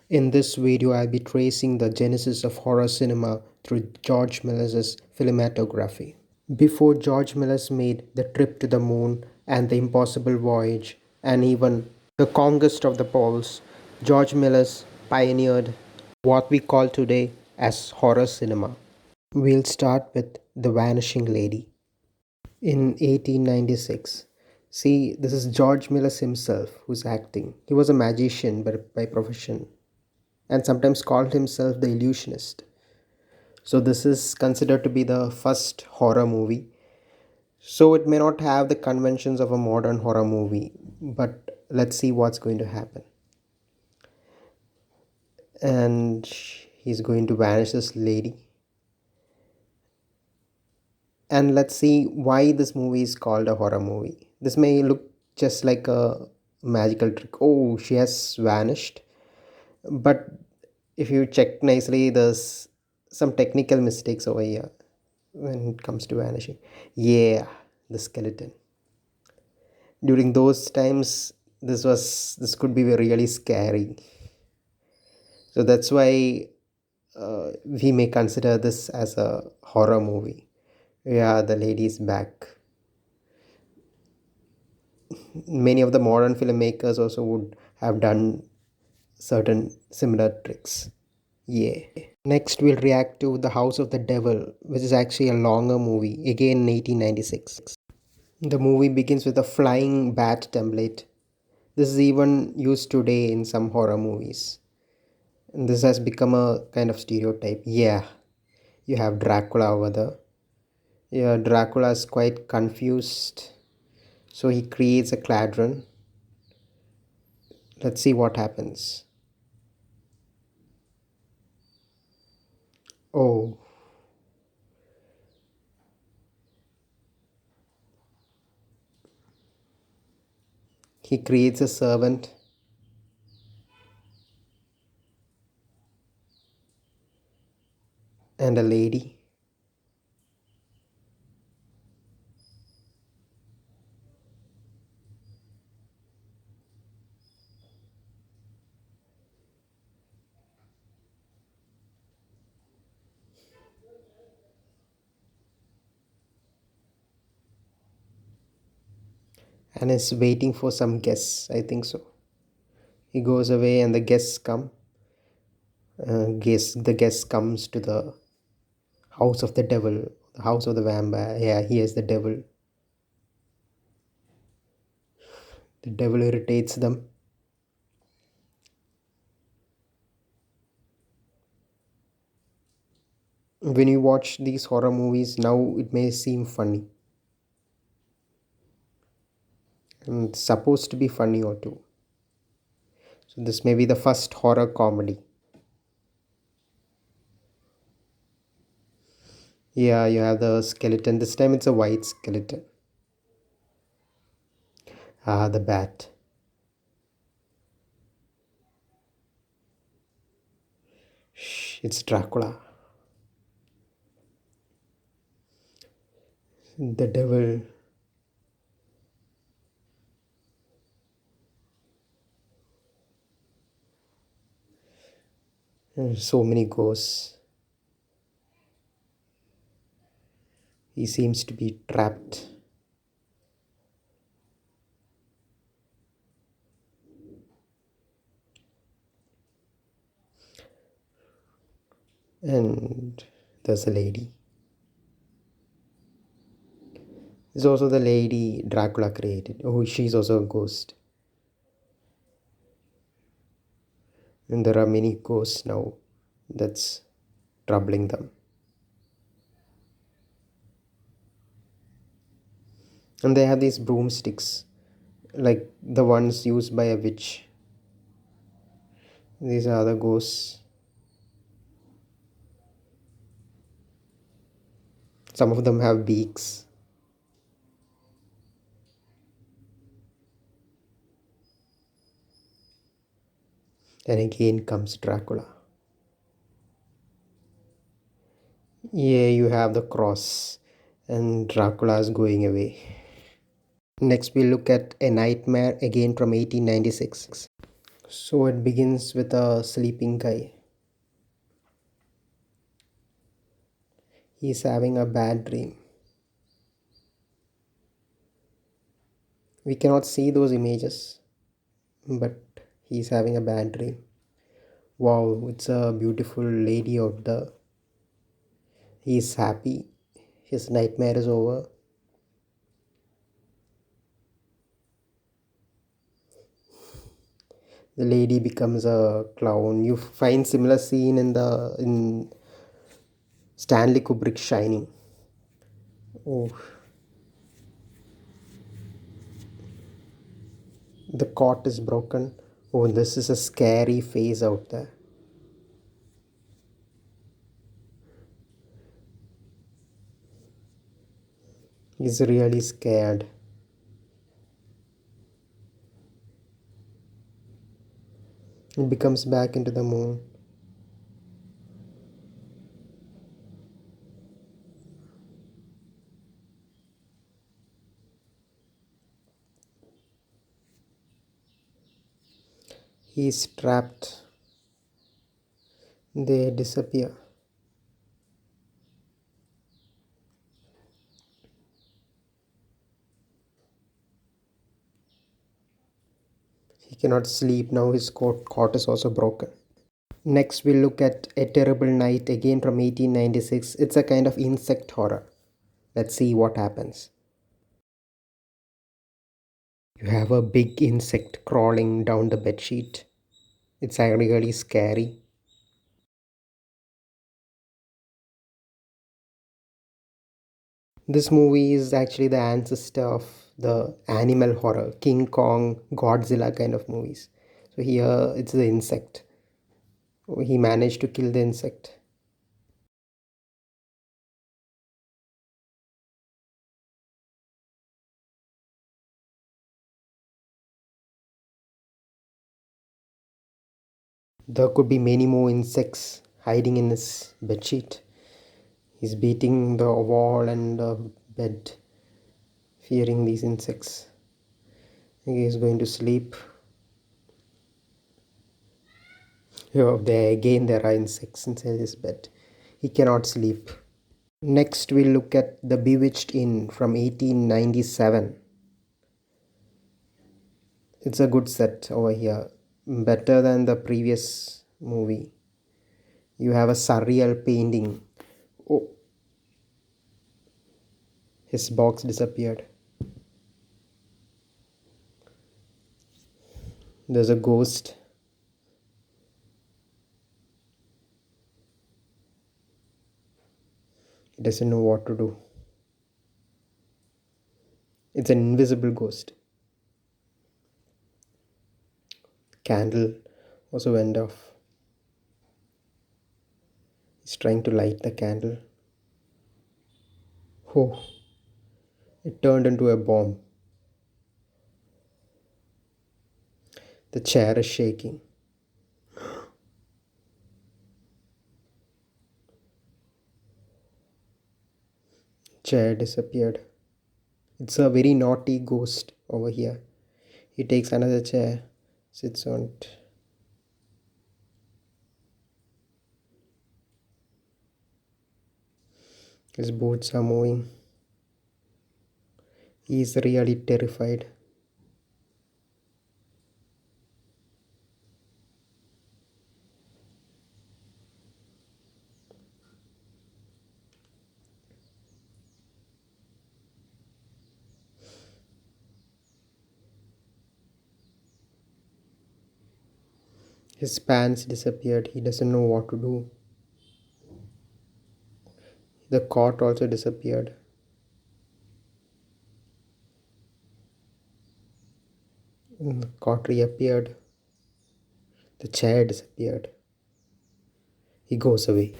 In this video, I'll be tracing the genesis of horror cinema through George Méliès' cinematography. Before George Méliès made The Trip to the Moon and The Impossible Voyage and even The Conquest of the Poles, George Méliès pioneered what we call today as horror cinema. We'll start with The Vanishing Lady in 1896. See, this is George Méliès himself who's acting. He was a magician by profession and sometimes called himself the illusionist. So this is considered to be the first horror movie. So it may not have the conventions of a modern horror movie, but let's see what's going to happen. And he's going to vanish this lady. And let's see why this movie is called a horror movie. This may look just like a magical trick. Oh, she has vanished. But if you check nicely, there's some technical mistakes over here when it comes to vanishing. Yeah, the skeleton. During those times, this could be really scary. So that's why we may consider this as a horror movie. Yeah, the lady's back. Many of the modern filmmakers also would have done certain similar tricks. Yeah. Next, we'll react to The House of the Devil, which is actually a longer movie, again in 1896. The movie begins with a flying bat template. This is even used today in some horror movies. And this has become a kind of stereotype. Yeah, you have Dracula over there. Yeah, Dracula is quite confused. So he creates a cauldron. Let's see what happens. Oh, he creates a servant and a lady. And is waiting for some guests. I think so. He goes away and the guests come. The guest comes to the house of the devil, the house of the vampire. Yeah, he is the devil. The devil irritates them. When you watch these horror movies now, it may seem funny. And it's supposed to be funny or too. So this may be the first horror comedy. Yeah, you have the skeleton. This time it's a white skeleton. Ah, the bat. Shh, it's Dracula. The devil. So many ghosts. He seems to be trapped. And there's a lady. There's also the lady Dracula created. Oh, she's also a ghost. And there are many ghosts now that's troubling them. And they have these broomsticks, like the ones used by a witch. These are other ghosts. Some of them have beaks. And again comes Dracula. Yeah, you have the cross, and Dracula is going away. Next, we look at A Nightmare, again from 1896. So it begins with a sleeping guy. He's having a bad dream. We cannot see those images, but he's having a bad dream. Wow, it's a beautiful lady out there. He's happy. His nightmare is over. The lady becomes a clown. You find similar scene in Stanley Kubrick's Shining. Oh, the cot is broken. Oh, this is a scary face out there. He's really scared. He becomes back into the moon. He's trapped. They disappear. He cannot sleep now. His cot is also broken. Next, we'll look at A Terrible Night, again from 1896. It's a kind of insect horror. Let's see what happens. You have a big insect crawling down the bedsheet. It's really scary. This movie is actually the ancestor of the animal horror, King Kong, Godzilla kind of movies. So here it's the insect. He managed to kill the insect. There could be many more insects hiding in his bedsheet. He's beating the wall and the bed, fearing these insects. He's going to sleep. Here, there again, there are insects inside his bed. He cannot sleep. Next, we'll look at The Bewitched Inn from 1897. It's a good set over here, better than the previous movie. You have a surreal painting. Oh, his box disappeared. There's a ghost. He doesn't know what to do. It's an invisible ghost. Candle also went off. He's trying to light the candle. Oh, it turned into a bomb. The chair is shaking. Chair disappeared. It's a very naughty ghost over here. He takes another chair, sits on it. His boots are moving. He's really terrified. His pants disappeared. He doesn't know what to do. The cot also disappeared. The cot reappeared. The chair disappeared. He goes away.